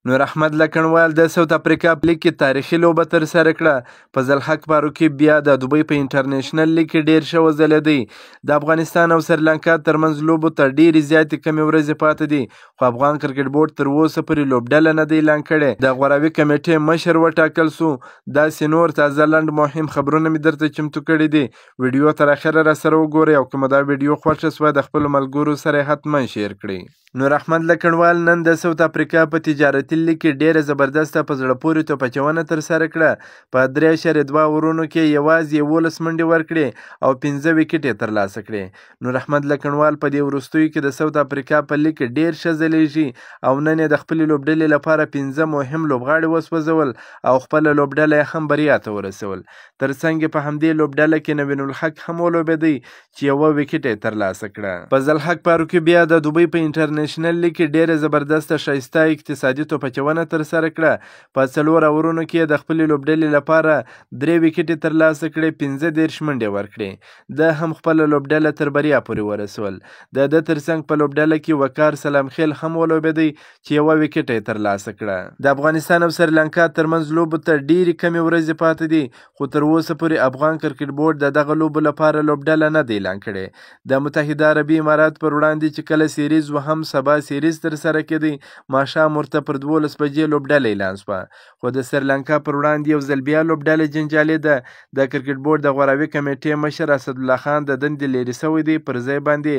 نور احمد لکنوال د ساوث افریقا په لیګ کې تاریخي لوبه ترسره کړه. فضل حق فاروقي بیا د دوبۍ په انټرنیشنل لیګ کې ډیر ښه وځلېدی. د افغانستان او سریلانکا ترمنځ لوبو ته ډیرې زیاتې کمې ورځې پاتې دي، خو افغان کرکټ بورډ تر اوسه پورې لوبډله نه دی اعلان کړې. د غوراوي کمیټې مشر وټاکل سو. داسې نور تازه لنډ مهم خبرونه مې درته چمتو کړي دي. ویډیو تر اخره راسره وګورئ او که مو دا ویډیو خوښه سوه د خپلو ملګرو سره حتما شیر کړئ. نور احمد لکنوال نن د ساوث افریقا په تجارتي لیګ کې ډیره زبردسته په زړه پورې توپچونه ترسره کړه. په 3.2 اورونو کې یوازې 11 منډې ورکړې او 15 وکټ یې ترلاسه کړې. نور احمد لکنوال په دې وروستیو کې د ساوث افریقا په لیګ کې ډیر ښه ځلیږي او نن یې د خپلې لوبډلې لپاره 15 مهم لوبغاړي وسوځول او خپله لوبډله یې هم بریا ته ورسول. ترڅنګ په همدې لوبډله کې نوین الحق هم ولوبېدی چې 1 وکټ یې ترلاسه کړه. فضل حق فاروقي بیا د دوبۍ په انټرنیشنل لیګ کې ډیره زبردسته ښایسته اقتصادي توپچونه ترسره کړه. په 4 اورونو کې د خپلې لوبډلې لپاره 3 وکټې ترلاسه کړې، 15 منډې ورکړې. د هم خپله لوبډله تر بریا پورې ورسول. د ده ترڅنګ په لوبډله کې وقار سلام خیل هم ولوبېدی چې 1 وکټ یې ترلاسه کړه. د افغانستان او سریلانکا ترمنځ لوبو ته ډیرې کمې ورځې پاتې دي، خو تر اوسه پورې افغان کرکټ بورډ د دغه لوبو لپاره لوبډله نه دی اعلان کړې. د متحده عربي امارات پر وړاندې چې کله سیریز و هم سبا سیریز ترسره کېدی، ماښام ورته پر 12 بجې لوبډله اعلان شوه، خو د سریلانکا پر وړاندې یو ځل بیا لوبډله جنجالي ده. د کرکټ بورډ د غوراوي کمیټې مشر اسدالله خان د دندې لرې شوی دی، پر ځای باندې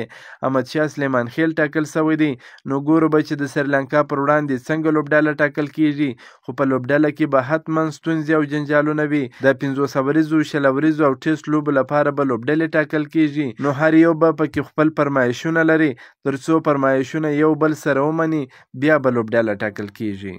احمدشاه سلیمان خیل ټاکل شوی دی. نو ګورو به چې د سریلانکا پر وړاندې څنګه لوبډله ټاکل کیږي، خو په لوبډله کې به حتما ستونزې او جنجالونه وي. د 50 ورځو، 100 ورځو او ټیسټ لوبو لپاره به لوبډلې ټاکل کیږي، نو هر یو به پکې خپل فرمایشونه لري. تر څو فرمایشونه یو بل سره ومني، بیا به لوبډله ټاکل کیږي.